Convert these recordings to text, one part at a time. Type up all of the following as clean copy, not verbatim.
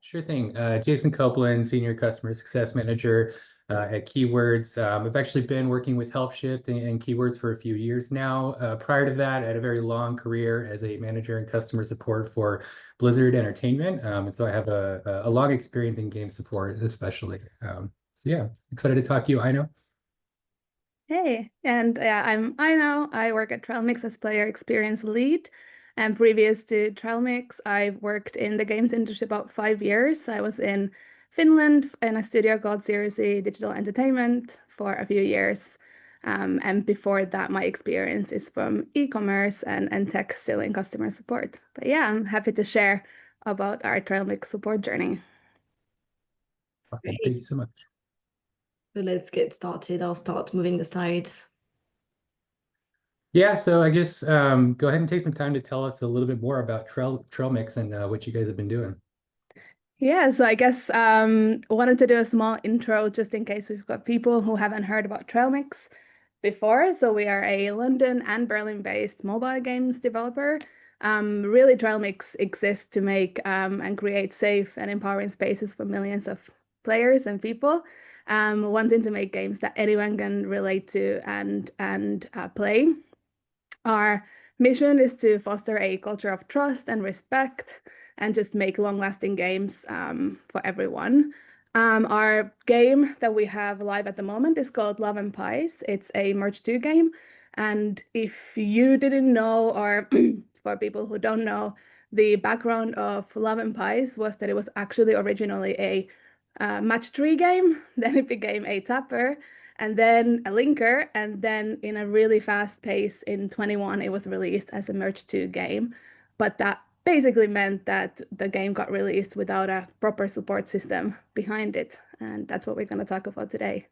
sure thing. Jason Copeland, Senior Customer Success Manager at Keywords. I've actually been working with Helpshift and Keywords for a few years now. Prior to that, I had a very long career as a manager in customer support for Blizzard Entertainment. And so I have a long experience in game support, especially. So yeah, excited to talk to you, Aino. Hey, and yeah, I'm Aino. I work at Trailmix as player experience lead. And previous to Trailmix, I've worked in the games industry about 5 years. I was in Finland in a studio called CSAT Digital Entertainment for a few years. And before that, my experience is from e-commerce and tech, still in customer support. But yeah, I'm happy to share about our Trailmix support journey. Awesome. Thank Great. you so much. So let's get started. I'll start moving the slides. Yeah, so I guess go ahead and take some time to tell us a little bit more about Trailmix and what you guys have been doing. Yeah, so I guess wanted to do a small intro just in case we've got people who haven't heard about Trailmix before. So we are a London and Berlin-based mobile games developer. Really, Trailmix exists to make and create safe and empowering spaces for millions of players and people wanting to make games that anyone can relate to and play. Our mission is to foster a culture of trust and respect and just make long-lasting games for everyone. Our game that we have live at the moment is called Love and Pies. It's a Merge 2 game. And if you didn't know, or for people who don't know, the background of Love and Pies was that it was actually originally a match 3 game. Then it became a tapper and then a linker, and then in a really fast pace in 21, it was released as a Merge 2 game. But that basically meant that the game got released without a proper support system behind it. And that's what we're going to talk about today.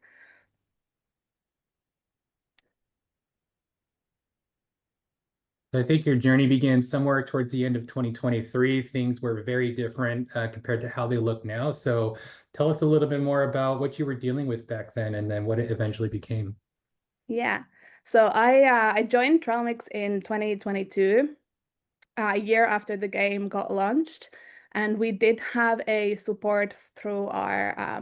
I think your journey began somewhere towards the end of 2023. Things were very different compared to how they look now. So tell us a little bit more about what you were dealing with back then and then what it eventually became. Yeah. So I joined Trailmix in 2022, a year after the game got launched. And we did have a support through our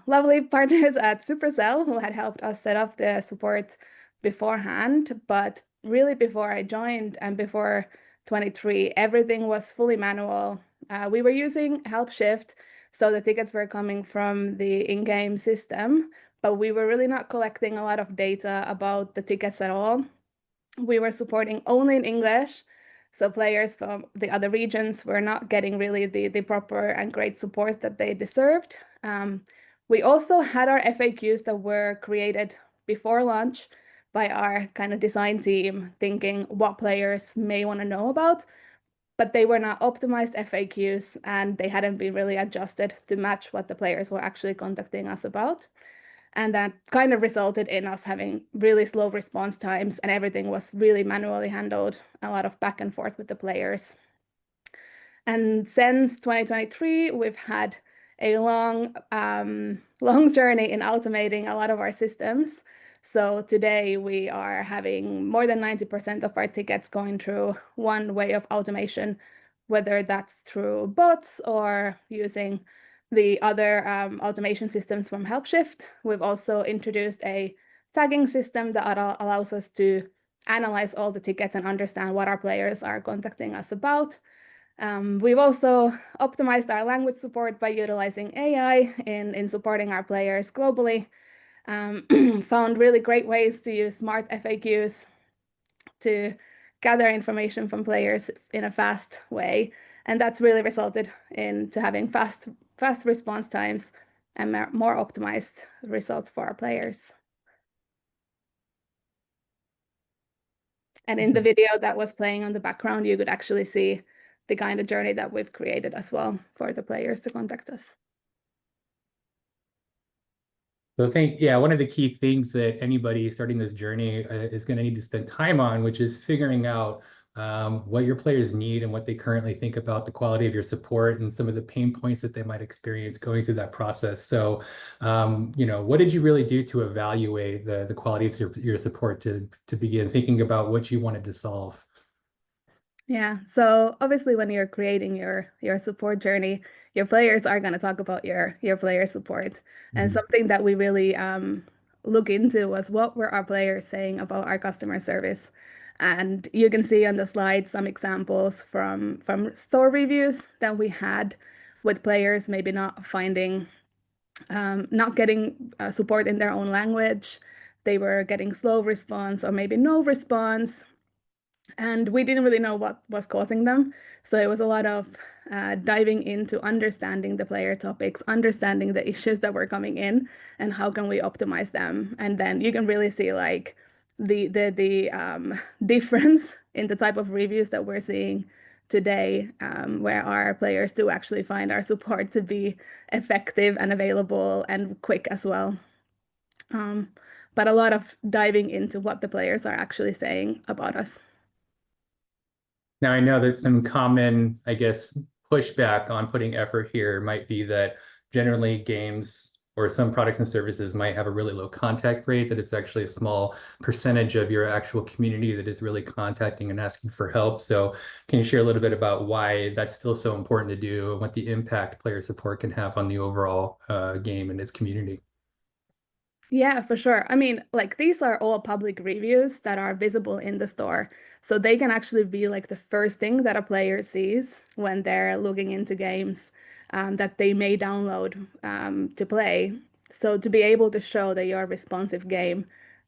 lovely partners at Supercell who had helped us set up the support beforehand. But really, before I joined and before 23, everything was fully manual. We were using Helpshift, so the tickets were coming from the in-game system, but we were really not collecting a lot of data about the tickets at all. We were supporting only in English, so players from the other regions were not getting really the proper and great support that they deserved. We also had our FAQs that were created before launch by our kind of design team, thinking what players may want to know about, but they were not optimized FAQs and they hadn't been really adjusted to match what the players were actually contacting us about. And that kind of resulted in us having really slow response times, and everything was really manually handled, a lot of back and forth with the players. And since 2023, we've had a long journey in automating a lot of our systems. So today we are having more than 90% of our tickets going through one way of automation, whether that's through bots or using the other automation systems from Helpshift. We've also introduced a tagging system that allows us to analyze all the tickets and understand what our players are contacting us about. We've also optimized our language support by utilizing AI in supporting our players globally. Found really great ways to use smart FAQs to gather information from players in a fast way. And that's really resulted into having fast response times and more optimized results for our players. And in the video that was playing on the background, you could actually see the kind of journey that we've created as well for the players to contact us. So I think, yeah, one of the key things that anybody starting this journey is going to need to spend time on, which is figuring out what your players need and what they currently think about the quality of your support and some of the pain points that they might experience going through that process. So, what did you really do to evaluate the quality of your support to begin thinking about what you wanted to solve? Yeah, so obviously when you're creating your support journey, your players are going to talk about your player support. And something that we really look into was what were our players saying about our customer service. And you can see on the slide some examples from store reviews that we had with players maybe not finding, not getting support in their own language. They were getting slow response or maybe no response. And we didn't really know what was causing them. So it was a lot of diving into understanding the player topics, understanding the issues that were coming in, and how can we optimize them. And then you can really see like the difference in the type of reviews that we're seeing today, where our players do actually find our support to be effective and available and quick as well. But a lot of diving into what the players are actually saying about us. Now, I know that some common, I guess, pushback on putting effort here might be that generally games or some products and services might have a really low contact rate, that it's actually a small percentage of your actual community that is really contacting and asking for help. So can you share a little bit about why that's still so important to do and what the impact player support can have on the overall game and its community? Yeah, for sure. I mean, like these are all public reviews that are visible in the store. So they can actually be like the first thing that a player sees when they're looking into games that they may download to play. So to be able to show that you're a responsive game,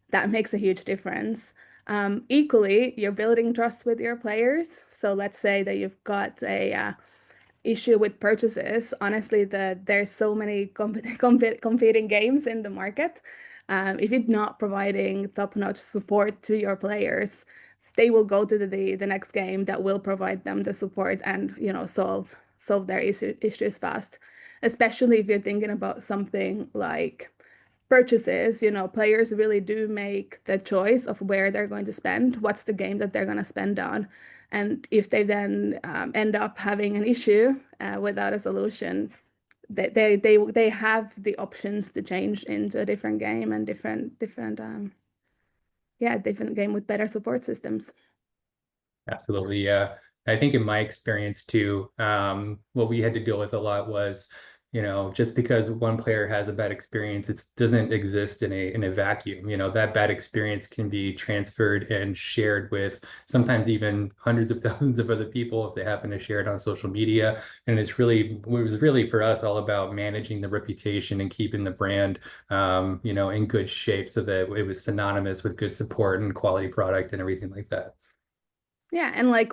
that makes a huge difference. Equally, you're building trust with your players. So let's say that you've got a issue with purchases. Honestly, there's so many competing games in the market. If you're not providing top-notch support to your players, they will go to the next game that will provide them the support and solve their issues fast. Especially if you're thinking about something like purchases, players really do make the choice of where they're going to spend, what's the game that they're going to spend on. And if they then end up having an issue without a solution, they have the options to change into a different game and different game with better support systems. Absolutely, yeah. I think in my experience too, what we had to deal with a lot was, just because one player has a bad experience, it doesn't exist in a vacuum. That bad experience can be transferred and shared with sometimes even hundreds of thousands of other people if they happen to share it on social media. And it was really for us all about managing the reputation and keeping the brand, in good shape so that it was synonymous with good support and quality product and everything like that. Yeah, and like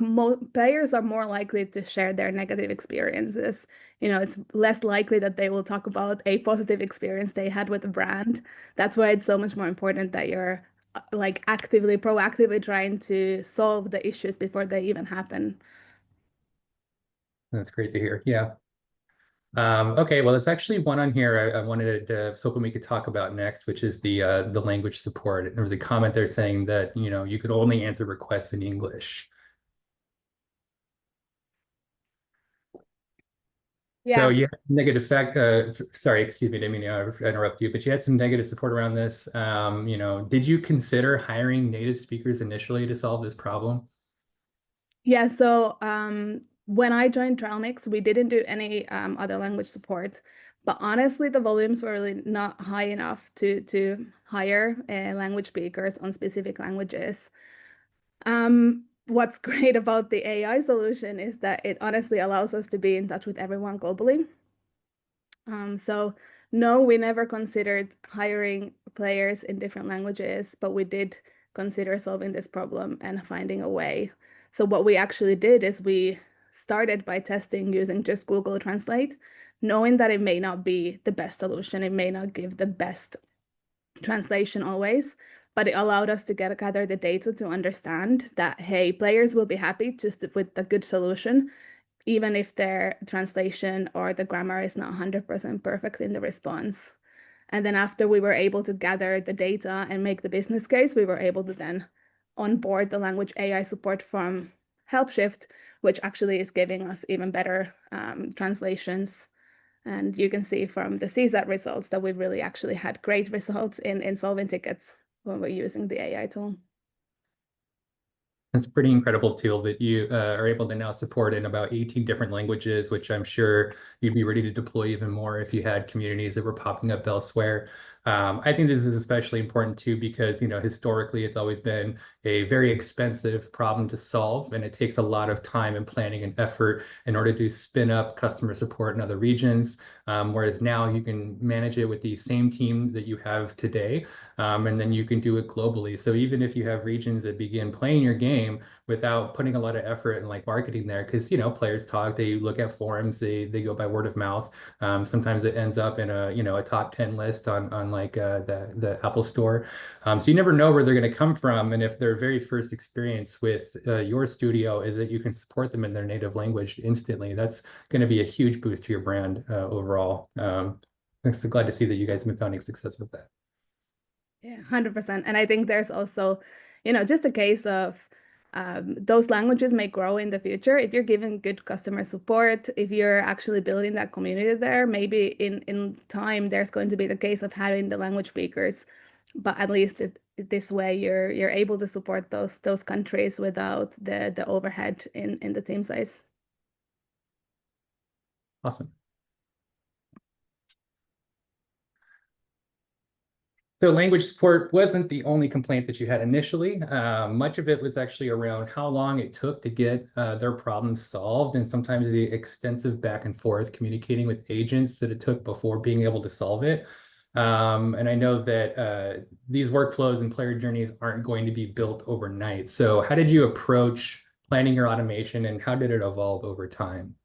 players are more likely to share their negative experiences. It's less likely that they will talk about a positive experience they had with the brand. That's why it's so much more important that you're like proactively trying to solve the issues before they even happen. That's great to hear. Yeah. Okay, well, there's actually one on here I wanted to was hoping we could talk about next, which is the language support. There was a comment there saying that you could only answer requests in English. So Yeah. you had negative fact. Sorry, excuse me, didn't mean to interrupt you, but you had some negative support around this. Did you consider hiring native speakers initially to solve this problem? Yeah, so when I joined Trailmix, we didn't do any other language support, but honestly, the volumes were really not high enough to hire language speakers on specific languages. What's great about the AI solution is that it honestly allows us to be in touch with everyone globally. So no, we never considered hiring players in different languages, but we did consider solving this problem and finding a way. So what we actually did is we started by testing using just Google Translate, knowing that it may not be the best solution. It may not give the best translation always, but it allowed us to gather the data to understand that, hey, players will be happy just with the good solution, even if their translation or the grammar is not 100% perfect in the response. And then after we were able to gather the data and make the business case, we were able to then onboard the language AI support from Helpshift, which actually is giving us even better translations. And you can see from the CSAT results that we've really actually had great results in solving tickets when we're using the AI tool. It's a pretty incredible tool that you are able to now support in about 18 different languages, which I'm sure you'd be ready to deploy even more if you had communities that were popping up elsewhere. I think this is especially important too, because, you know, historically it's always been a very expensive problem to solve, and it takes a lot of time and planning and effort in order to spin up customer support in other regions. Whereas now you can manage it with the same team that you have today, and then you can do it globally. So even if you have regions that begin playing your game without putting a lot of effort and like marketing there, because, you know, players talk, they look at forums, they go by word of mouth. Sometimes it ends up in a, you know, a top 10 list on like the Apple Store. So you never know where they're going to come from. And if their very first experience with your studio is that you can support them in their native language instantly, that's going to be a huge boost to your brand overall. I'm so glad to see that you guys have been finding success with that. Yeah, 100%. And I think there's also, you know, just a case of those languages may grow in the future. If you're giving good customer support, if you're actually building that community there, maybe in time there's going to be the case of having the language speakers, but at least this way you're able to support those countries without the overhead in the team size. Awesome. So language support wasn't the only complaint that you had initially. Much of it was actually around how long it took to get their problems solved, and sometimes the extensive back and forth communicating with agents that it took before being able to solve it. And I know that these workflows and player journeys aren't going to be built overnight. So how did you approach planning your automation, and how did it evolve over time?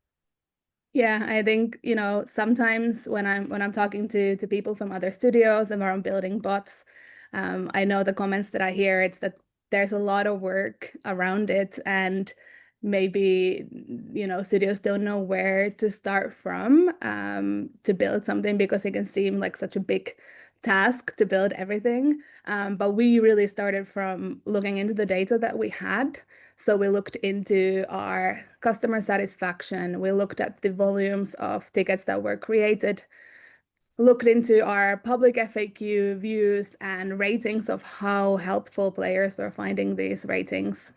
Yeah, I think, you know, sometimes when I'm talking to people from other studios and I'm building bots, I know the comments that I hear, it's that there's a lot of work around it, and maybe, you know, studios don't know where to start from to build something, because it can seem like such a big task to build everything. But we really started from looking into the data that we had. So we looked into our customer satisfaction. We looked at the volumes of tickets that were created, looked into our public FAQ views and ratings of how helpful players were finding these ratings.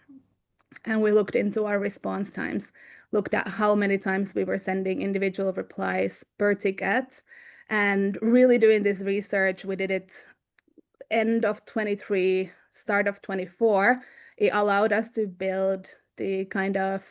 And we looked into our response times, looked at how many times we were sending individual replies per ticket. And really doing this research, we did it end of 23, start of 24. It allowed us to build the kind of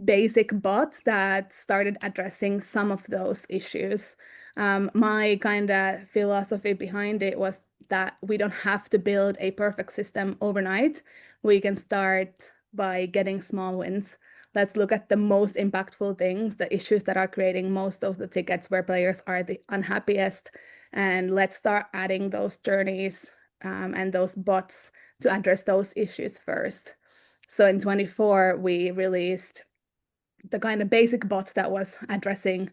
basic bots that started addressing some of those issues. My kind of philosophy behind it was that we don't have to build a perfect system overnight. We can start by getting small wins. Let's look at the most impactful things, the issues that are creating most of the tickets where players are the unhappiest. And let's start adding those journeys and those bots to address those issues first. So in 24, we released the kind of basic bot that was addressing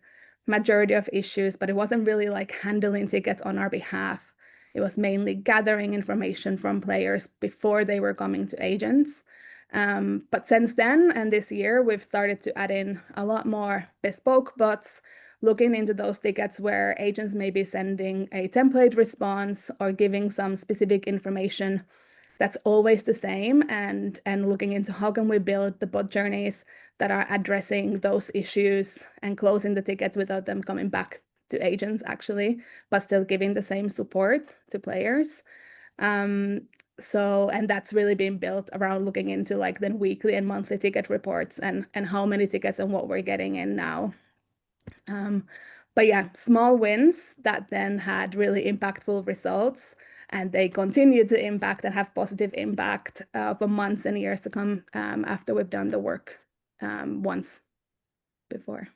majority of issues, but it wasn't really like handling tickets on our behalf. It was mainly gathering information from players before they were coming to agents. But since then, and this year, we've started to add in a lot more bespoke bots, looking into those tickets where agents may be sending a template response or giving some specific information that's always the same, and looking into how can we build the bot journeys that are addressing those issues and closing the tickets without them coming back to agents actually, but still giving the same support to players. So, and that's really been built around looking into like then weekly and monthly ticket reports and how many tickets and what we're getting in now. But yeah, small wins that then had really impactful results, and they continue to impact and have positive impact for months and years to come after we've done the work once before.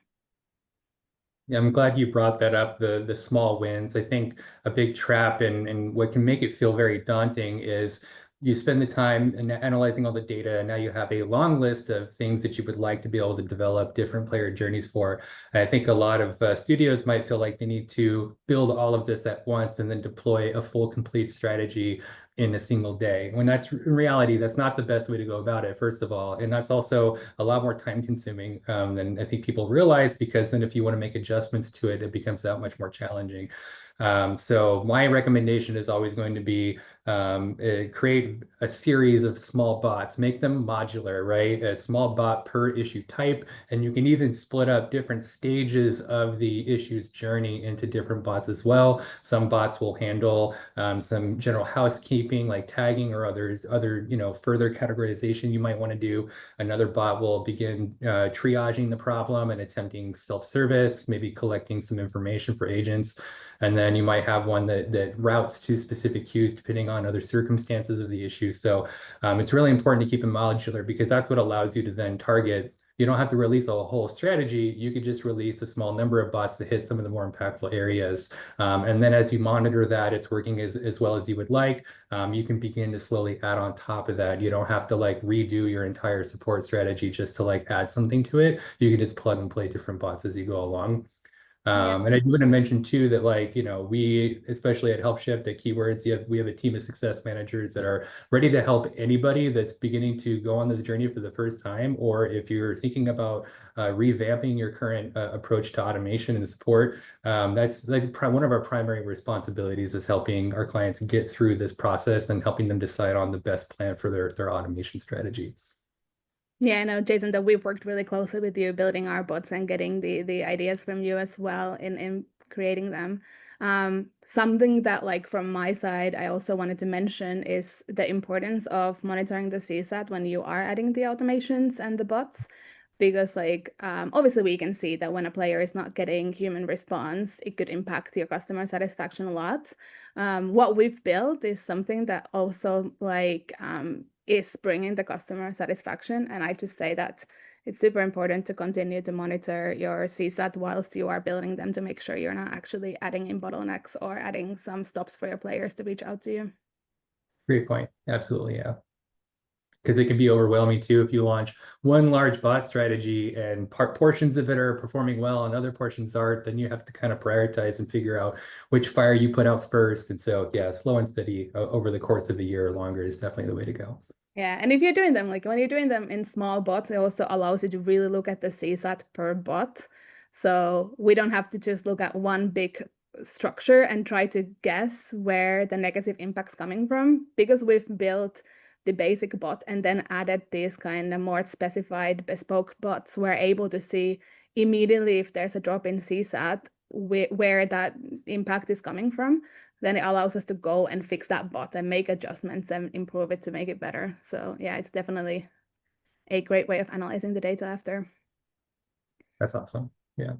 Yeah, I'm glad you brought that up, the small wins. I think a big trap and what can make it feel very daunting is you spend the time analyzing all the data, and now you have a long list of things that you would like to be able to develop different player journeys for. And I think a lot of studios might feel like they need to build all of this at once and then deploy a full, complete strategy in a single day, when that's in reality, that's not the best way to go about it, first of all. And that's also a lot more time consuming than I think people realize, because then if you want to make adjustments to it, it becomes that much more challenging. So my recommendation is always going to be create a series of small bots, make them modular, right? A small bot per issue type, and you can even split up different stages of the issue's journey into different bots as well. Some bots will handle some general housekeeping like tagging or other further categorization you might want to do. Another bot will begin triaging the problem and attempting self-service, maybe collecting some information for agents. And then you might have one that routes to specific queues depending on other circumstances of the issue. So it's really important to keep it modular because that's what allows you to then target. You don't have to release a whole strategy. You could just release a small number of bots that hit some of the more impactful areas. And then as you monitor that, it's working as well as you would like. You can begin to slowly add on top of that. You don't have to like redo your entire support strategy just to like add something to it. You can just plug and play different bots as you go along. And I do want to mention too that we, especially at Helpshift at Keywords, we have a team of success managers that are ready to help anybody that's beginning to go on this journey for the first time, or if you're thinking about revamping your current approach to automation and support. That's like one of our primary responsibilities is helping our clients get through this process and helping them decide on the best plan for their automation strategy. Yeah, I know, Jason, that we've worked really closely with you building our bots and getting the ideas from you as well in creating them. Something that like from my side, I also wanted to mention is the importance of monitoring the CSAT when you are adding the automations and the bots. Because obviously we can see that when a player is not getting human response, it could impact your customer satisfaction a lot. What we've built is something that also is bringing the customer satisfaction. And I just say that it's super important to continue to monitor your CSAT whilst you are building them to make sure you're not actually adding in bottlenecks or adding some stops for your players to reach out to you. Great point. Absolutely, yeah. Because it can be overwhelming too if you launch one large bot strategy and portions of it are performing well and other portions aren't, then you have to kind of prioritize and figure out which fire you put out first. And so, yeah, slow and steady over the course of a year or longer is definitely the way to go. Yeah, and if you're doing them, like when you're doing them in small bots, it also allows you to really look at the CSAT per bot. So we don't have to just look at one big structure and try to guess where the negative impact's coming from, because we've built the basic bot and then added these kind of more specified bespoke bots. We're able to see immediately if there's a drop in CSAT, where that impact is coming from. Then it allows us to go and fix that bot and make adjustments and improve it to make it better. So yeah, it's definitely a great way of analyzing the data after. That's awesome. Yeah.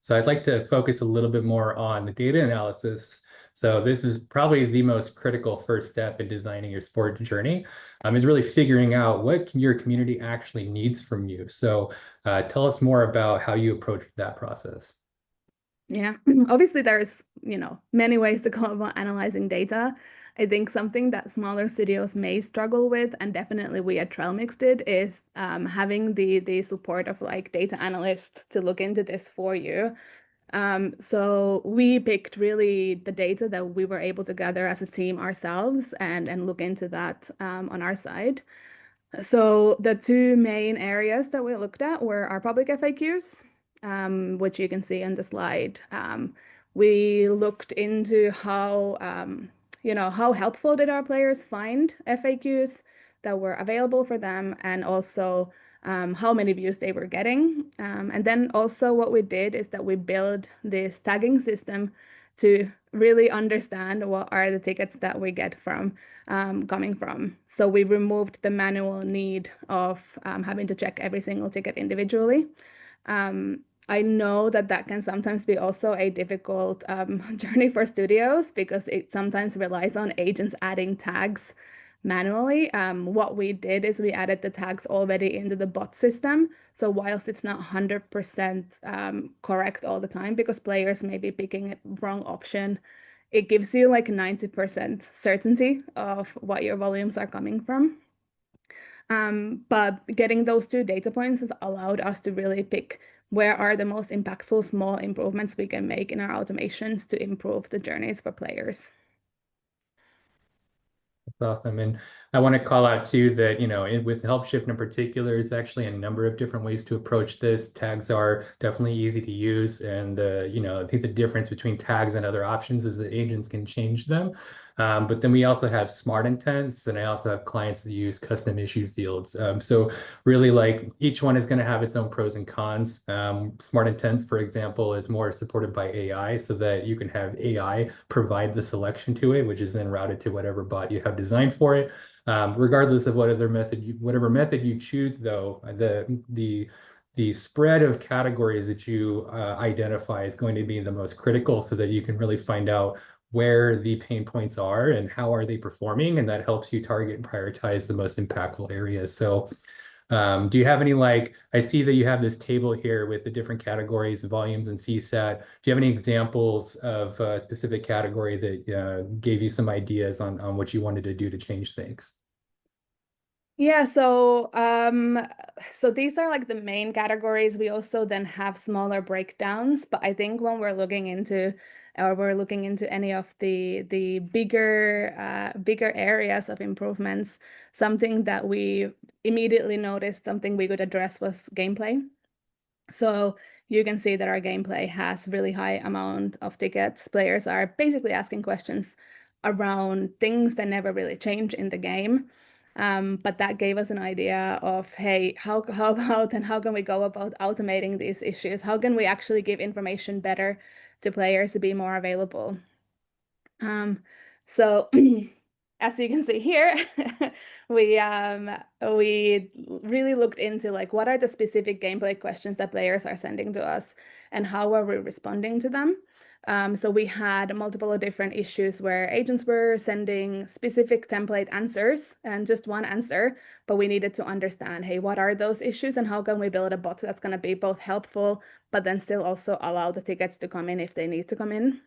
So I'd like to focus a little bit more on the data analysis. So this is probably the most critical first step in designing your sport journey, is really figuring out what your community actually needs from you. So tell us more about how you approach that process. Yeah, obviously there's, many ways to go about analyzing data. I think something that smaller studios may struggle with, and definitely we at Trailmix did, is having the support of like data analysts to look into this for you. So we picked really the data that we were able to gather as a team ourselves and look into that on our side. So the two main areas that we looked at were our public FAQs, which you can see on the slide. We looked into how helpful did our players find FAQs that were available for them, and also how many views they were getting. And then also what we did is that we built this tagging system to really understand what are the tickets that we get from coming from. So we removed the manual need of having to check every single ticket individually. I know that that can sometimes be also a difficult journey for studios because it sometimes relies on agents adding tags manually. What we did is we added the tags already into the bot system. So whilst it's not 100% correct all the time because players may be picking a wrong option, it gives you like 90% certainty of what your volumes are coming from. But getting those two data points has allowed us to really pick where are the most impactful small improvements we can make in our automations to improve the journeys for players. That's awesome. And I want to call out too that, with Helpshift in particular, there's actually a number of different ways to approach this. Tags are definitely easy to use. And, I think the difference between tags and other options is that agents can change them. But then we also have smart intents, and I also have clients that use custom issue fields. So really, like, each one is going to have its own pros and cons. Smart intents, for example, is more supported by AI, so that you can have AI provide the selection to it, which is then routed to whatever bot you have designed for it. Regardless of whatever method you choose, though, the spread of categories that you identify is going to be the most critical, so that you can really find out where the pain points are and how are they performing, and that helps you target and prioritize the most impactful areas. So do you have any, I see that you have this table here with the different categories, volumes, and CSAT. Do you have any examples of a specific category that gave you some ideas on what you wanted to do to change things? Yeah, so these are like the main categories. We also then have smaller breakdowns, but I think when we're looking into any of the bigger areas of improvements, something that we immediately noticed, something we could address, was gameplay. So you can see that our gameplay has really high amount of tickets. Players are basically asking questions around things that never really change in the game. But that gave us an idea of, hey, how about and how can we go about automating these issues? How can we actually give information better to players to be more available? So as you can see here, we really looked into, like, what are the specific gameplay questions that players are sending to us and how are we responding to them. So we had multiple different issues where agents were sending specific template answers and just one answer, but we needed to understand, hey, what are those issues and how can we build a bot that's going to be both helpful, but then still also allow the tickets to come in if they need to come in.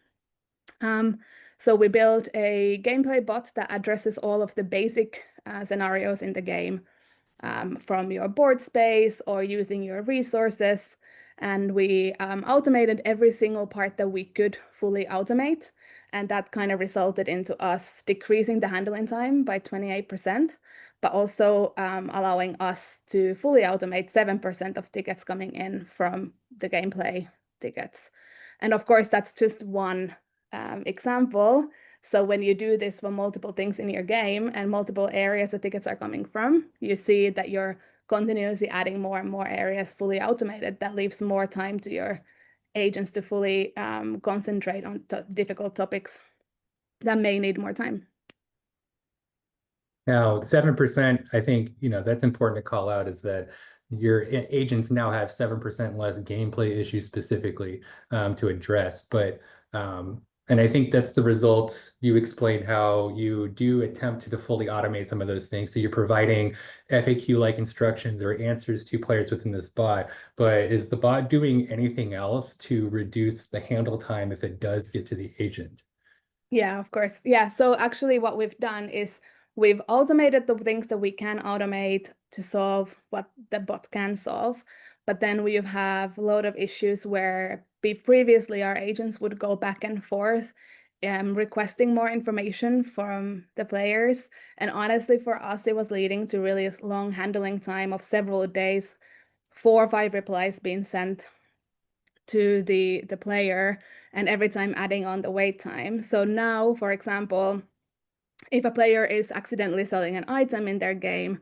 So we built a gameplay bot that addresses all of the basic scenarios in the game, from your board space or using your resources. And we automated every single part that we could fully automate. And that kind of resulted into us decreasing the handling time by 28%, but also allowing us to fully automate 7% of tickets coming in from the gameplay tickets. And of course, that's just one example. So when you do this for multiple things in your game and multiple areas the tickets are coming from, you see that you're continuously adding more and more areas fully automated. That leaves more time to your agents to fully concentrate on difficult topics that may need more time. Now, 7%, I think, that's important to call out, is that your agents now have 7% less gameplay issues specifically to address. But and I think that's the result. You explained how you do attempt to fully automate some of those things. So you're providing FAQ-like instructions or answers to players within this bot. But is the bot doing anything else to reduce the handle time if it does get to the agent? Yeah, of course. Yeah. So actually what we've done is we've automated the things that we can automate to solve what the bot can solve. But then we have a lot of issues where previously our agents would go back and forth requesting more information from the players. And honestly, for us, it was leading to really long handling time of several days, 4 or 5 replies being sent to the player, and every time adding on the wait time. So now, for example, if a player is accidentally selling an item in their game,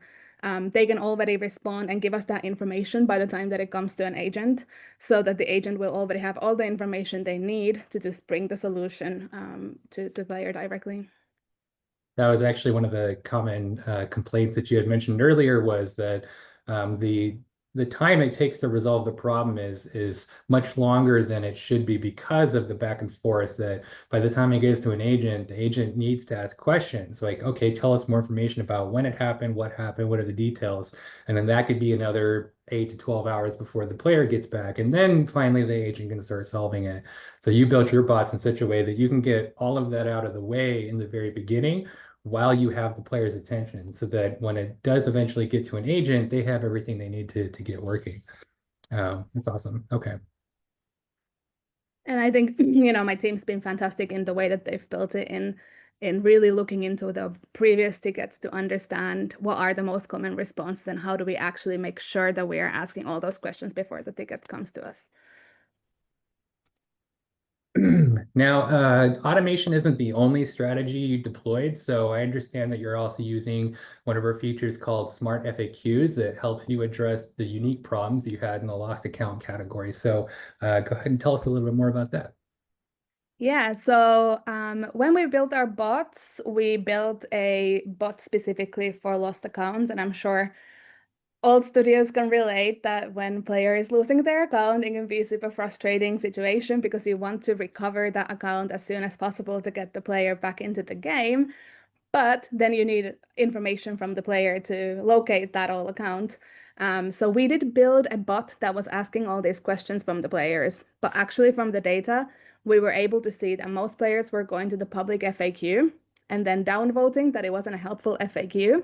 they can already respond and give us that information by the time that it comes to an agent, so that the agent will already have all the information they need to just bring the solution to the player directly. That was actually one of the common complaints that you had mentioned earlier, was that the time it takes to resolve the problem is much longer than it should be, because of the back and forth, that by the time it gets to an agent, the agent needs to ask questions like, okay, tell us more information about when it happened, what are the details? And then that could be another 8 to 12 hours before the player gets back. And then finally the agent can start solving it. So you built your bots in such a way that you can get all of that out of the way in the very beginning, while you have the player's attention, so that when it does eventually get to an agent, they have everything they need to get working. That's awesome. Okay. And I think, my team's been fantastic in the way that they've built it in in really looking into the previous tickets to understand what are the most common responses and how do we actually make sure that we are asking all those questions before the ticket comes to us. Now, automation isn't the only strategy you deployed, so I understand that you're also using one of our features called Smart FAQs that helps you address the unique problems that you had in the lost account category. So go ahead and tell us a little bit more about that. Yeah, so when we built our bots, we built a bot specifically for lost accounts, and I'm sure all studios can relate that when player is losing their account, it can be a super frustrating situation because you want to recover that account as soon as possible to get the player back into the game. But then you need information from the player to locate that old account. So we did build a bot that was asking all these questions from the players, but actually from the data, we were able to see that most players were going to the public FAQ and then downvoting that it wasn't a helpful FAQ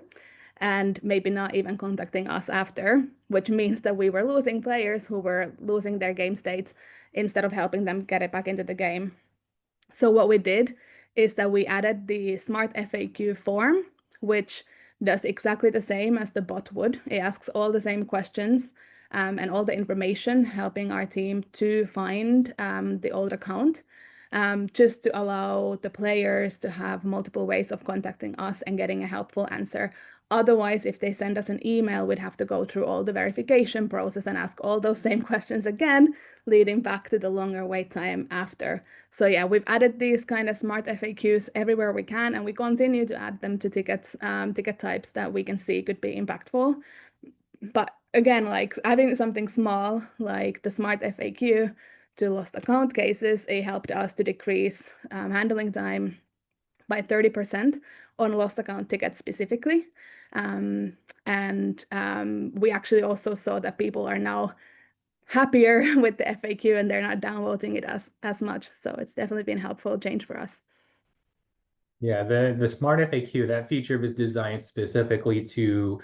and maybe not even contacting us after, which means that we were losing players who were losing their game states instead of helping them get it back into the game. So what we did is that we added the Smart FAQ form, which does exactly the same as the bot would. It asks all the same questions and all the information, helping our team to find the old account, just to allow the players to have multiple ways of contacting us and getting a helpful answer. Otherwise, if they send us an email, we'd have to go through all the verification process and ask all those same questions again, leading back to the longer wait time after. So yeah, we've added these kind of smart FAQs everywhere we can, and we continue to add them to tickets, ticket types that we can see could be impactful. But again, like having something small like the smart FAQ to lost account cases, it helped us to decrease handling time by 30% on lost account tickets specifically. We actually also saw that people are now happier with the FAQ and they're not downvoting it as much. So it's definitely been a helpful change for us. Yeah, the Smart FAQ, that feature was designed specifically to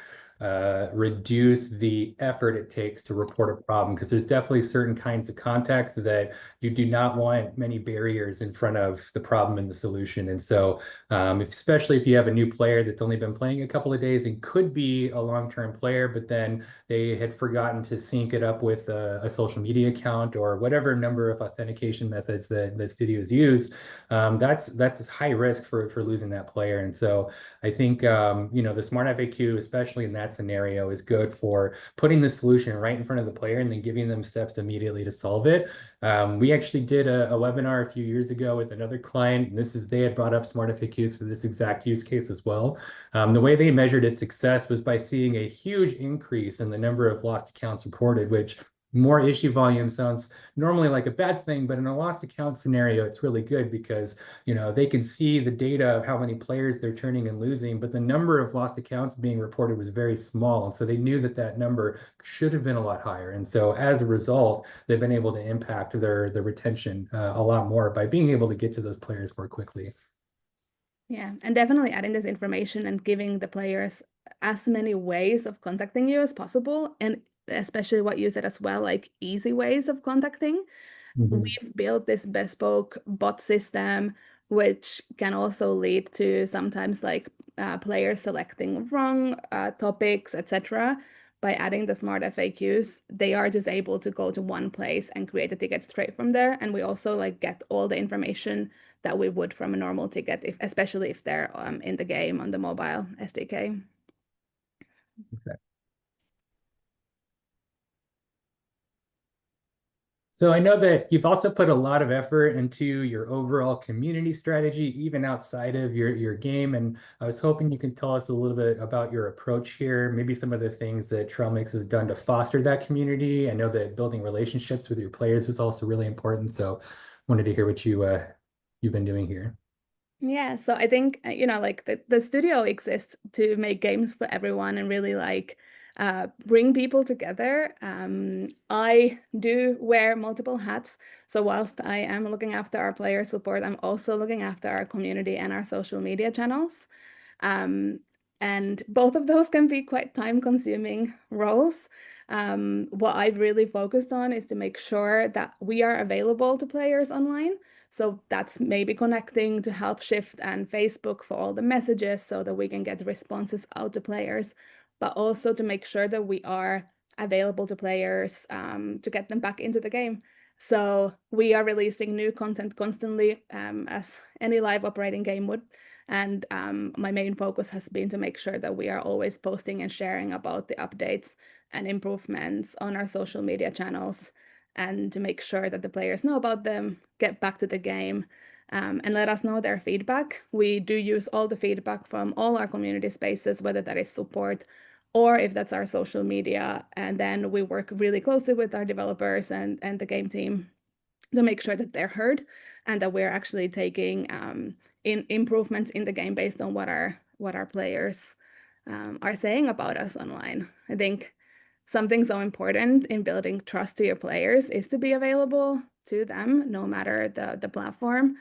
reduce the effort it takes to report a problem, because there's definitely certain kinds of contexts that you do not want many barriers in front of the problem and the solution. And so especially if you have a new player that's only been playing a couple of days and could be a long-term player, but then they had forgotten to sync it up with a social media account or whatever number of authentication methods that studios use, that's high risk for losing that player. And so I think the Smart FAQ, especially in that scenario, is good for putting the solution right in front of the player and then giving them steps immediately to solve it. We actually did a webinar a few years ago with another client. They had brought up Smart FAQs for this exact use case as well. The way they measured its success was by seeing a huge increase in the number of lost accounts reported, which more issue volume sounds normally like a bad thing, but in a lost account scenario, it's really good because they can see the data of how many players they're turning and losing, but the number of lost accounts being reported was very small. And so they knew that number should have been a lot higher. And so as a result, they've been able to impact their retention a lot more by being able to get to those players more quickly. Yeah, and definitely adding this information and giving the players as many ways of contacting you as possible, and especially what you said as well, like easy ways of contacting. We've built this bespoke bot system, which can also lead to sometimes like players selecting wrong topics, etc. By adding the smart FAQs, they are just able to go to one place and create a ticket straight from there. And we also like get all the information that we would from a normal ticket, especially if they're in the game on the mobile SDK. Okay. So I know that you've also put a lot of effort into your overall community strategy, even outside of your game. And I was hoping you could tell us a little bit about your approach here, maybe some of the things that Trailmix has done to foster that community. I know that building relationships with your players is also really important. So wanted to hear what you've been doing here. Yeah, so I think, like the studio exists to make games for everyone and really like bring people together. I do wear multiple hats. So whilst I am looking after our player support, I'm also looking after our community and our social media channels. And both of those can be quite time-consuming roles. What I've really focused on is to make sure that we are available to players online. So that's maybe connecting to Helpshift and Facebook for all the messages so that we can get responses out to players, but also to make sure that we are available to players to get them back into the game. So we are releasing new content constantly, as any live operating game would. And my main focus has been to make sure that we are always posting and sharing about the updates and improvements on our social media channels, and to make sure that the players know about them, get back to the game, and let us know their feedback. We do use all the feedback from all our community spaces, whether that is support or if that's our social media. And then we work really closely with our developers and the game team to make sure that they're heard and that we're actually taking in improvements in the game based on what our players are saying about us online. I think something so important in building trust to your players is to be available to them no matter the platform.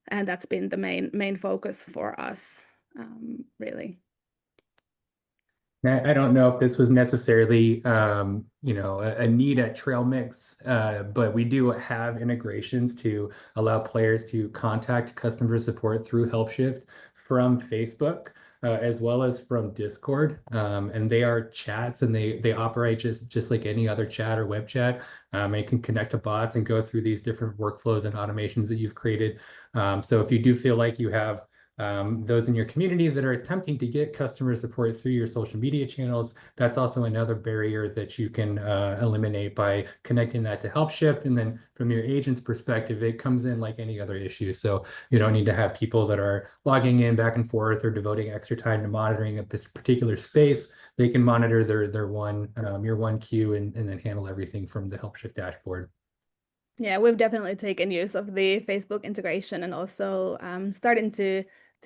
And that's been the main focus for us, really. I don't know if this was necessarily, a need at Trailmix, but we do have integrations to allow players to contact customer support through Helpshift from Facebook, as well as from Discord. And they are chats, and they operate just like any other chat or web chat. And you can connect to bots and go through these different workflows and automations that you've created. So if you do feel like you have those in your community that are attempting to get customer support through your social media channels, that's also another barrier that you can eliminate by connecting that to Helpshift. And then from your agent's perspective, it comes in like any other issue. So you don't need to have people that are logging in back and forth or devoting extra time to monitoring a particular space. They can monitor your one queue and then handle everything from the Helpshift dashboard. Yeah, we've definitely taken use of the Facebook integration, and also starting to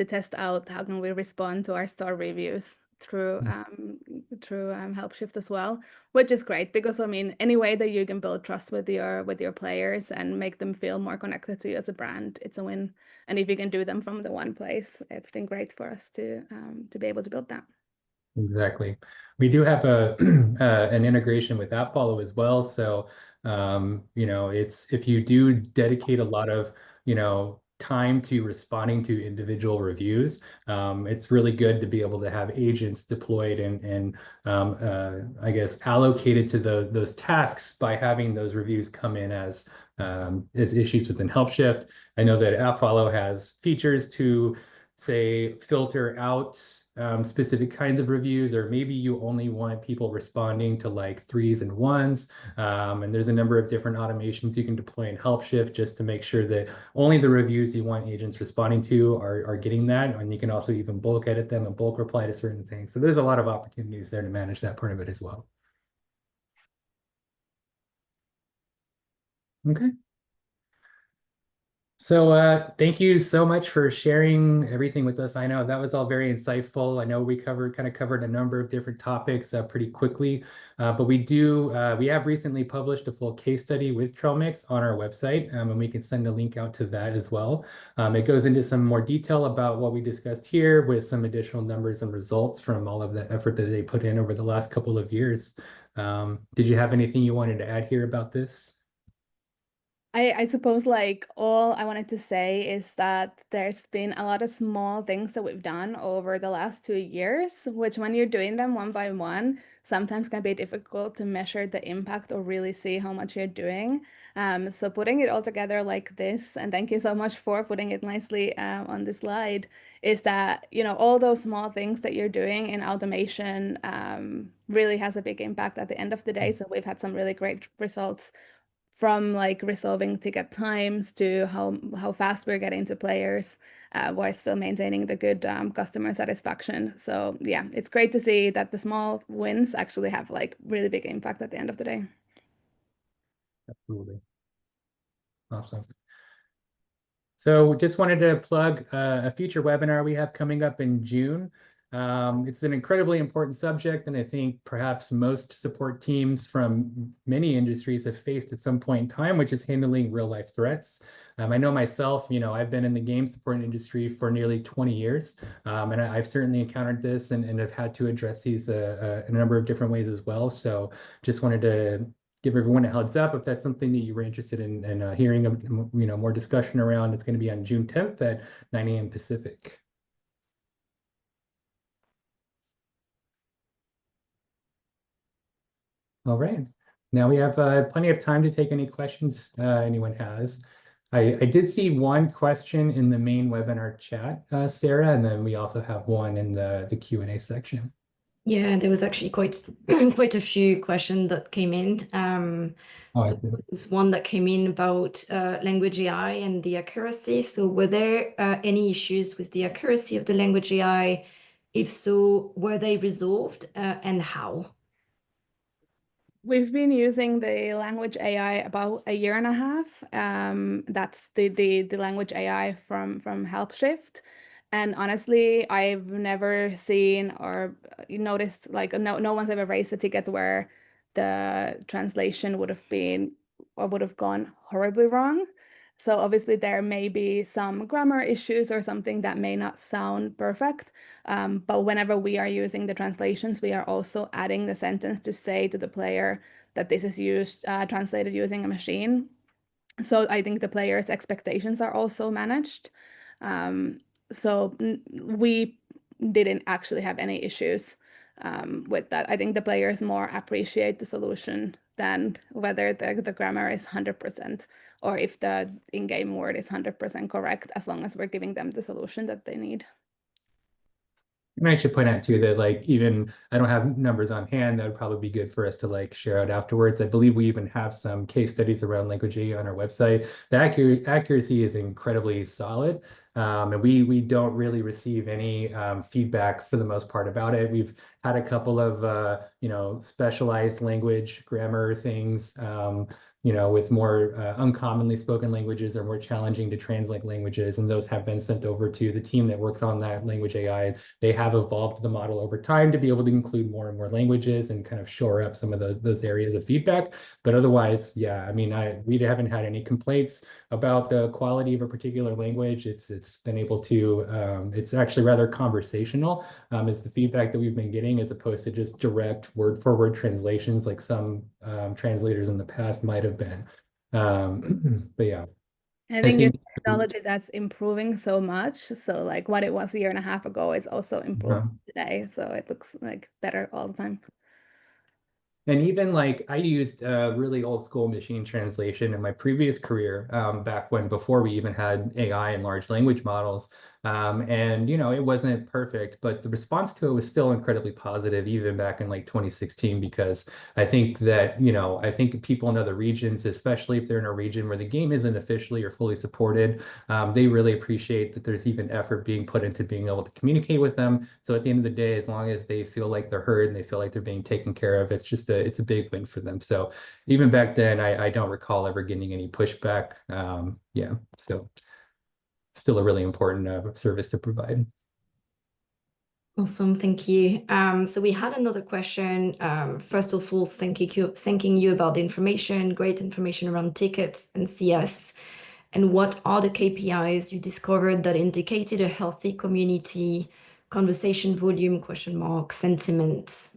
test out how can we respond to our store reviews through Helpshift as well, which is great because I mean any way that you can build trust with your players and make them feel more connected to you as a brand, it's a win. And if you can do them from the one place, it's been great for us to be able to build that. Exactly. We do have an integration with AppFollow as well. So, it's if you do dedicate a lot of, time to responding to individual reviews, it's really good to be able to have agents deployed and I guess allocated to those tasks by having those reviews come in as issues within Helpshift. I know that AppFollow has features to say filter out specific kinds of reviews, or maybe you only want people responding to like 3s and 1s. And there's a number of different automations you can deploy in Helpshift just to make sure that only the reviews you want agents responding to are getting that. And you can also even bulk edit them and bulk reply to certain things. So there's a lot of opportunities there to manage that part of it as well. Okay. So thank you so much for sharing everything with us. I know that was all very insightful. I know we covered a number of different topics pretty quickly, but we have recently published a full case study with Trailmix on our website, and we can send a link out to that as well. It goes into some more detail about what we discussed here with some additional numbers and results from all of the effort that they put in over the last couple of years. Did you have anything you wanted to add here about this? I suppose like all I wanted to say is that there's been a lot of small things that we've done over the last 2 years, which when you're doing them one by one, sometimes can be difficult to measure the impact or really see how much you're doing. So putting it all together like this, and thank you so much for putting it nicely on the slide, is that, all those small things that you're doing in automation really has a big impact at the end of the day. So we've had some really great results from like resolving ticket times to how fast we're getting to players while still maintaining the good customer satisfaction. So yeah, it's great to see that the small wins actually have like really big impact at the end of the day. Absolutely. Awesome. So just wanted to plug a future webinar we have coming up in June. It's an incredibly important subject, and I think perhaps most support teams from many industries have faced at some point in time, which is handling real life threats. I know myself, I've been in the game support industry for nearly 20 years, and I've certainly encountered this and have had to address these in a number of different ways as well. So just wanted to give everyone a heads up if that's something that you were interested in hearing, more discussion around. It's going to be on June 10th at 9 a.m. Pacific. All right. Now we have plenty of time to take any questions anyone has. I did see one question in the main webinar chat, Sarah, and then we also have one in the Q&A section. Yeah, there was actually quite a few questions that came in. So there was one that came in about language AI and the accuracy. So were there any issues with the accuracy of the language AI? If so, were they resolved and how? We've been using the language AI about a year and a half. That's the language AI from Helpshift. And honestly, I've never seen or noticed, like, no one's ever raised a ticket where the translation would have been or would have gone horribly wrong. So obviously there may be some grammar issues or something that may not sound perfect. But whenever we are using the translations, we are also adding the sentence to say to the player that this is translated using a machine. So I think the player's expectations are also managed. So we didn't actually have any issues with that. I think the players more appreciate the solution than whether the grammar is 100% or if the in-game word is 100% correct, as long as we're giving them the solution that they need. And I should point out too that even I don't have numbers on hand, that would probably be good for us to share out afterwards. I believe we even have some case studies around language AI on our website. The accuracy is incredibly solid. And we don't really receive any feedback for the most part about it. We've had a couple of specialized language grammar things, with more uncommonly spoken languages or more challenging to translate languages, and those have been sent over to the team that works on that language AI. They have evolved the model over time to be able to include more and more languages and kind of shore up some of those areas of feedback. But otherwise, yeah, I mean, we haven't had any complaints about the quality of a particular language. It's been able to, it's actually rather conversational, is the feedback that we've been getting, as opposed to just direct word for word translations like some translators in the past might have been. But yeah. I think it's technology that's improving so much. So what it was a year and a half ago is also improved today. So it looks better all the time. And even I used really old school machine translation in my previous career, back before we even had AI and large language models. And it wasn't perfect, but the response to it was still incredibly positive, even back in 2016, because I think that, I think people in other regions, especially if they're in a region where the game isn't officially or fully supported, they really appreciate that there's even effort being put into being able to communicate with them. So at the end of the day, as long as they feel like they're heard and they feel like they're being taken care of, it's a big win for them. So even back then, I don't recall ever getting any pushback. Yeah, so still a really important service to provide. Awesome, thank you. So we had another question. First of all, thanking you about the information, great information around tickets and CS. And what are the KPIs you discovered that indicated a healthy community, conversation volume, sentiment?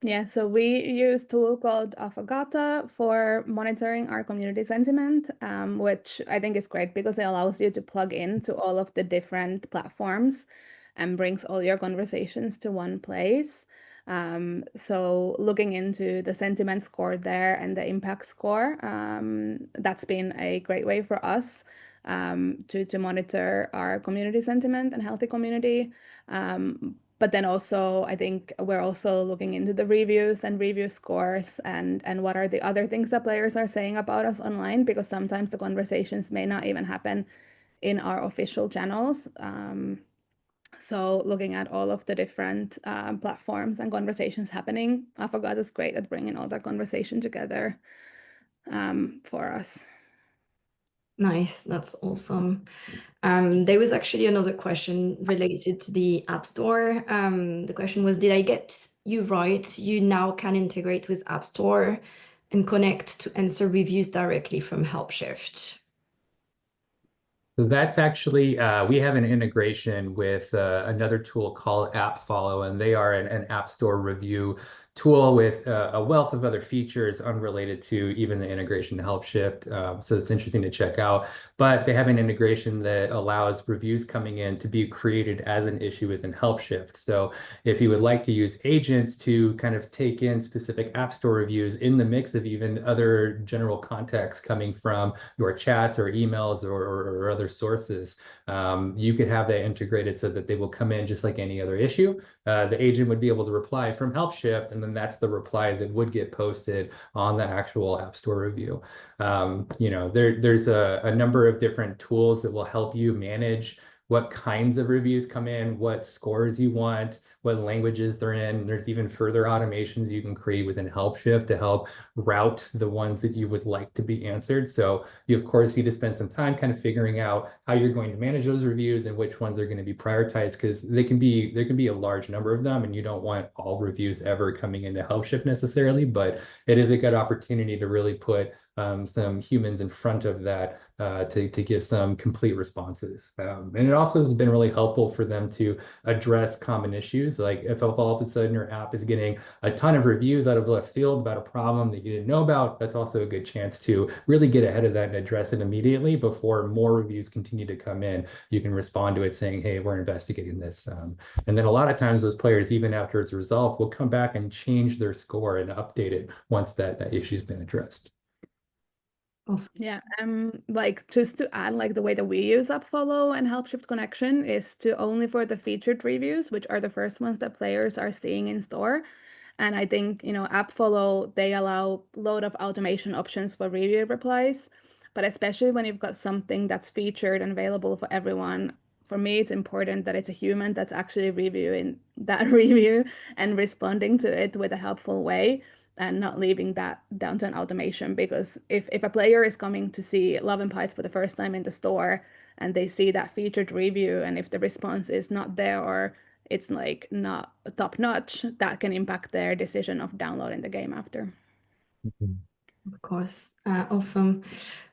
Yeah, so we use a tool called Affogato for monitoring our community sentiment, which I think is great because it allows you to plug into all of the different platforms and brings all your conversations to one place. So looking into the sentiment score there and the impact score, that's been a great way for us to monitor our community sentiment and healthy community. But then also, I think we're also looking into the reviews and review scores and what are the other things that players are saying about us online, because sometimes the conversations may not even happen in our official channels. So looking at all of the different platforms and conversations happening, Affogato is great at bringing all that conversation together for us. Nice, that's awesome. There was actually another question related to the App Store. The question was, did I get you right? You now can integrate with App Store and connect to answer reviews directly from Helpshift. So that's actually, we have an integration with another tool called AppFollow, and they are an App Store review tool with a wealth of other features unrelated to even the integration to Helpshift. So it's interesting to check out. But they have an integration that allows reviews coming in to be created as an issue within Helpshift. So if you would like to use agents to kind of take in specific App Store reviews in the mix of even other general context coming from your chats or emails or other sources, you could have that integrated so that they will come in just like any other issue. The agent would be able to reply from Helpshift, and then that's the reply that would get posted on the actual App Store review. There's a number of different tools that will help you manage what kinds of reviews come in, what scores you want, what languages they're in. There's even further automations you can create within Helpshift to help route the ones that you would like to be answered. So you, of course, need to spend some time kind of figuring out how you're going to manage those reviews and which ones are going to be prioritized, because there can be a large number of them, and you don't want all reviews ever coming into Helpshift necessarily, but it is a good opportunity to really put some humans in front of that to give some complete responses. And it also has been really helpful for them to address common issues. Like if all of a sudden your app is getting a ton of reviews out of left field about a problem that you didn't know about, that's also a good chance to really get ahead of that and address it immediately before more reviews continue to come in. You can respond to it saying, hey, we're investigating this. And then a lot of times those players, even after it's resolved, will come back and change their score and update it once that issue's been addressed. Awesome. Yeah, like just to add, like the way that we use AppFollow and Helpshift connection is to only for the featured reviews, which are the first ones that players are seeing in store. And I think, AppFollow, they allow a lot of automation options for review replies, but especially when you've got something that's featured and available for everyone, for me, it's important that it's a human that's actually reviewing that review and responding to it with a helpful way, and not leaving that down to an automation. Because if a player is coming to see Love and Pies for the first time in the store and they see that featured review, and if the response is not there or it's like not top notch, that can impact their decision of downloading the game after. Of course. Awesome.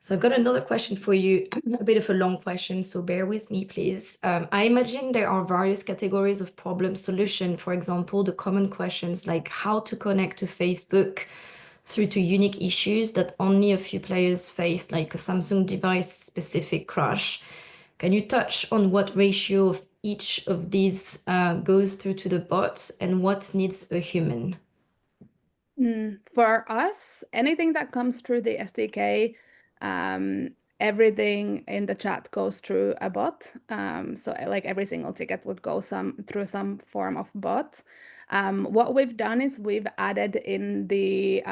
So I've got another question for you, a bit of a long question, so bear with me, please. I imagine there are various categories of problem solution. For example, the common questions like how to connect to Facebook through to unique issues that only a few players face, like a Samsung device specific crash. Can you touch on what ratio of each of these goes through to the bot and what needs a human? For us, anything that comes through the SDK, everything in the chat goes through a bot. So like every single ticket would go through some form of bot. What we've done is we've added in the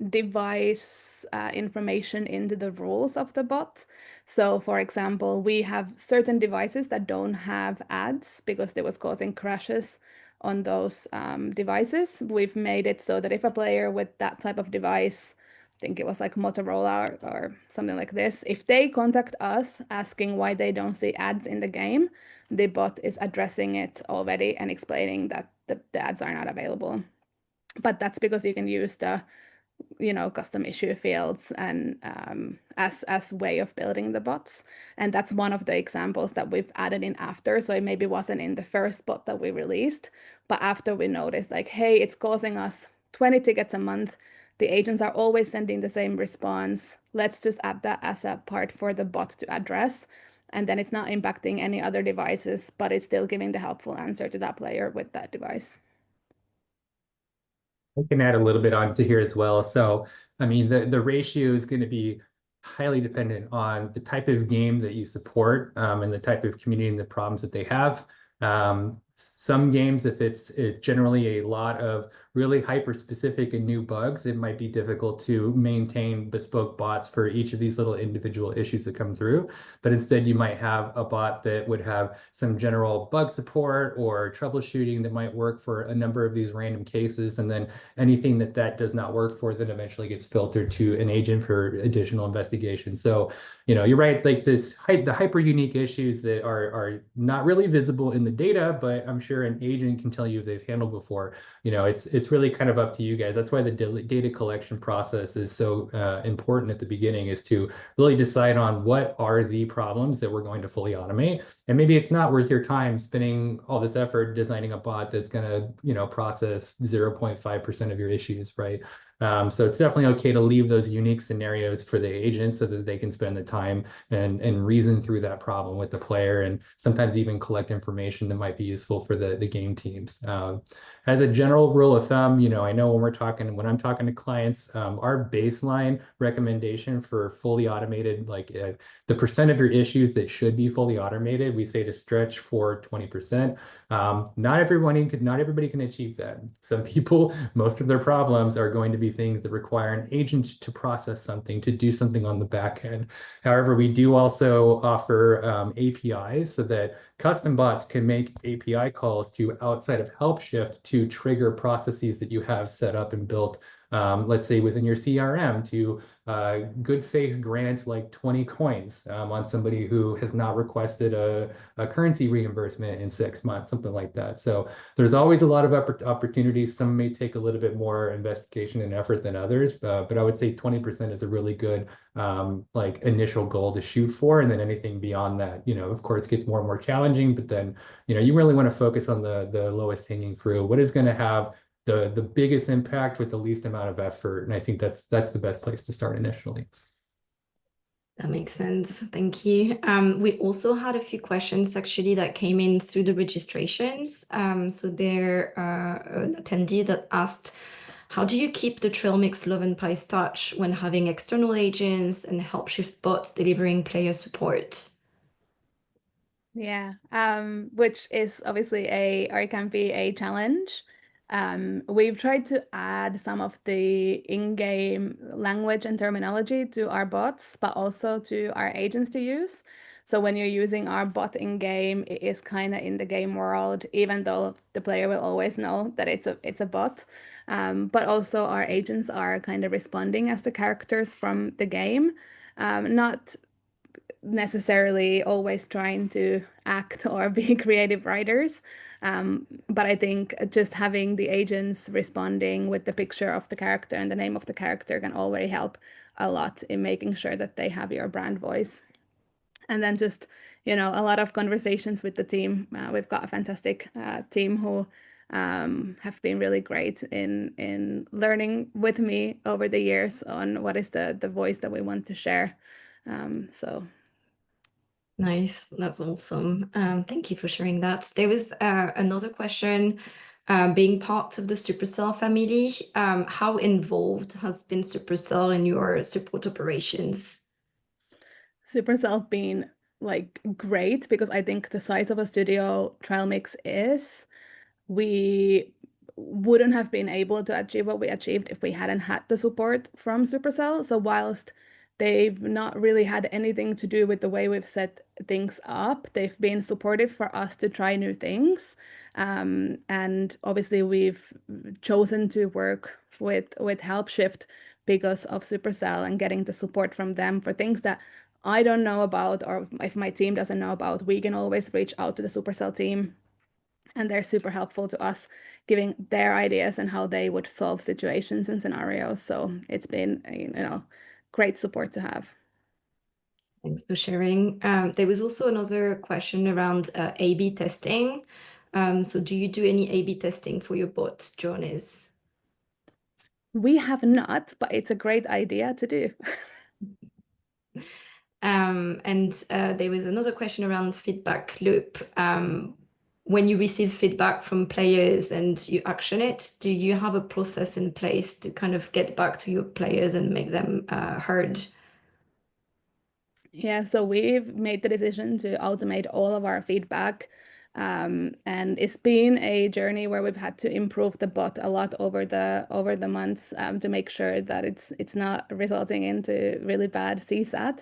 device information into the rules of the bot. So for example, we have certain devices that don't have ads because they was causing crashes on those devices. We've made it so that if a player with that type of device, I think it was like Motorola or something like this, if they contact us asking why they don't see ads in the game, the bot is addressing it already and explaining that the ads are not available. But that's because you can use the custom issue fields and as way of building the bots. And that's one of the examples that we've added in after. So it maybe wasn't in the first bot that we released, but after we noticed like, hey, it's causing us 20 tickets a month. The agents are always sending the same response. Let's just add that as a part for the bot to address. And then it's not impacting any other devices, but it's still giving the helpful answer to that player with that device. I can add a little bit onto here as well. So, I mean, the ratio is going to be highly dependent on the type of game that you support and the type of community and the problems that they have. Some games, if it's generally a lot of really hyper-specific and new bugs, it might be difficult to maintain bespoke bots for each of these little individual issues that come through. But instead, you might have a bot that would have some general bug support or troubleshooting that might work for a number of these random cases. And then anything that does not work for then eventually gets filtered to an agent for additional investigation. So, you're right, like the hyper unique issues that are not really visible in the data, but I'm sure an agent can tell you they've handled before. It's really kind of up to you guys. That's why the data collection process is so important at the beginning, is to really decide on what are the problems that we're going to fully automate. And maybe it's not worth your time spending all this effort designing a bot that's going to, process 0.5% of your issues, right? So it's definitely okay to leave those unique scenarios for the agents so that they can spend the time and reason through that problem with the player, and sometimes even collect information that might be useful for the game teams. As a general rule of thumb, I know when I'm talking to clients, our baseline recommendation for fully automated, like the percent of your issues that should be fully automated, we say to stretch for 20%. Not everybody can achieve that. Some people, most of their problems are going to be things that require an agent to process something, to do something on the back end. However, we do also offer APIs so that custom bots can make API calls to outside of Helpshift to trigger processes that you have set up and built, let's say within your CRM, to good faith grant like 20 coins on somebody who has not requested a currency reimbursement in 6 months, something like that. So there's always a lot of opportunities. Some may take a little bit more investigation and effort than others, but I would say 20% is a really good like initial goal to shoot for. And then anything beyond that, of course, gets more and more challenging. But then, you really want to focus on the lowest hanging fruit. What is going to have the biggest impact with the least amount of effort? And I think that's the best place to start initially. That makes sense. Thank you. We also had a few questions actually that came in through the registrations. So there an attendee that asked, how do you keep the Trailmix love and pies touch when having external agents and Helpshift bots delivering player support? Yeah, which is obviously or it can be a challenge. We've tried to add some of the in-game language and terminology to our bots, but also to our agents to use. So when you're using our bot in-game, it is kind of in the game world, even though the player will always know that it's a bot. But also our agents are kind of responding as the characters from the game, not necessarily always trying to act or be creative writers. But I think just having the agents responding with the picture of the character and the name of the character can already help a lot in making sure that they have your brand voice. And then just, a lot of conversations with the team. We've got a fantastic team who have been really great in learning with me over the years on what is the voice that we want to share. So Nice. That's awesome. Thank you for sharing that. There was another question, being part of the Supercell family, how involved has been Supercell in your support operations? Supercell been like great, because I think the size of a studio Trailmix is, we wouldn't have been able to achieve what we achieved if we hadn't had the support from Supercell. So whilst they've not really had anything to do with the way we've set things up, they've been supportive for us to try new things. And obviously we've chosen to work with Helpshift because of Supercell and getting the support from them for things that I don't know about, or if my team doesn't know about, we can always reach out to the Supercell team. And they're super helpful to us, giving their ideas and how they would solve situations and scenarios. So it's been, great support to have. Thanks for sharing. There was also another question around A/B testing. So do you do any A/B testing for your bot journeys? We have not, but it's a great idea to do. And there was another question around feedback loop. When you receive feedback from players and you action it, do you have a process in place to kind of get back to your players and make them heard? Yeah, so we've made the decision to automate all of our feedback And it's been a journey where we've had to improve the bot a lot over the months, to make sure that it's not resulting into really bad CSAT.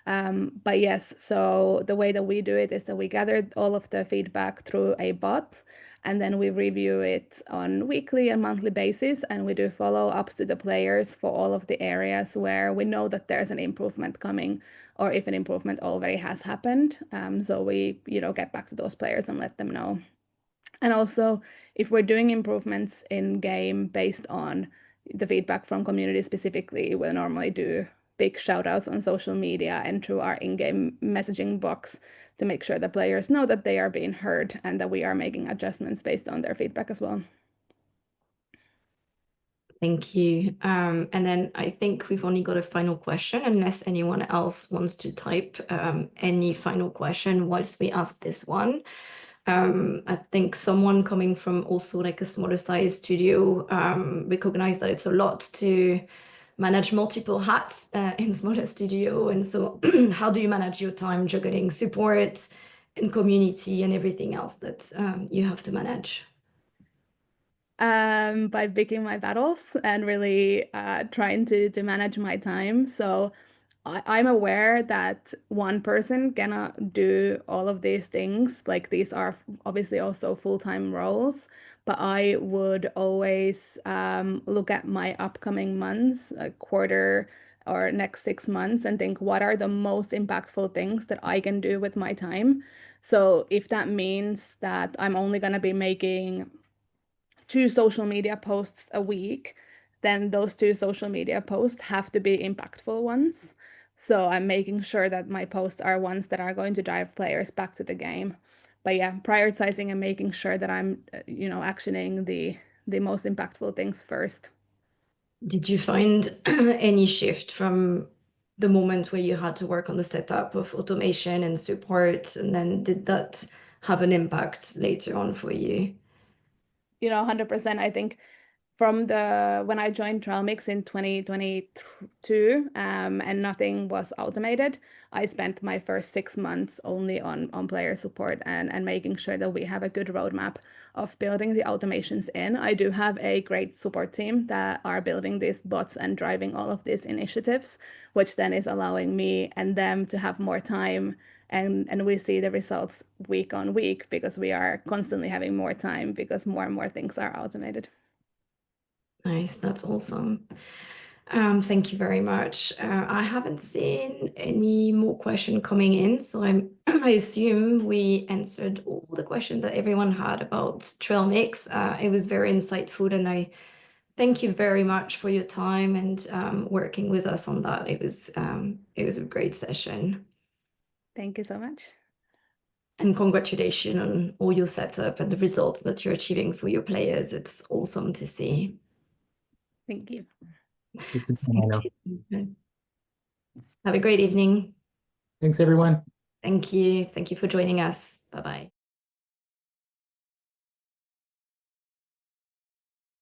But yes, so the way that we do it is that we gather all of the feedback through a bot, and then we review it on weekly and monthly basis, and we do follow-ups to the players for all of the areas where we know that there's an improvement coming, or if an improvement already has happened. So we, get back to those players and let them know. And also, if we're doing improvements in game based on the feedback from community specifically, we'll normally do big shout outs on social media and through our in-game messaging box to make sure the players know that they are being heard and that we are making adjustments based on their feedback as well. Thank you. And then I think we've only got a final question, unless anyone else wants to type any final question whilst we ask this one. I think someone coming from also like a smaller size studio recognize that it's a lot to manage multiple hats in smaller studio. And so how do you manage your time juggling support and community and everything else that you have to manage? By picking my battles and really trying to manage my time. So I'm aware that one person cannot do all of these things. Like, these are obviously also full-time roles, but I would always look at my upcoming months, a quarter or next 6 months, and think, what are the most impactful things that I can do with my time? So if that means that I'm only going to be making 2 social media posts a week, then those 2 social media posts have to be impactful ones. So I'm making sure that my posts are ones that are going to drive players back to the game. But yeah, prioritizing and making sure that I'm, actioning the most impactful things first. Did you find any shift from the moment where you had to work on the setup of automation and support, and then did that have an impact later on for you? 100%. I think from when I joined Trailmix in 2022, and nothing was automated, I spent my first 6 months only on player support and making sure that we have a good roadmap of building the automations in. I do have a great support team that are building these bots and driving all of these initiatives, which then is allowing me and them to have more time. And we see the results week on week because we are constantly having more time because more and more things are automated. Nice, that's awesome. Thank you very much. I haven't seen any more questions coming in, so I assume we answered all the questions that everyone had about Trailmix. It was very insightful, and I thank you very much for your time and working with us on that. It was a great session. Thank you so much. And congratulations on all your setup and the results that you're achieving for your players. It's awesome to see. Thank you. Have a great evening. Thanks, everyone. Thank you. Thank you for joining us. Bye-bye.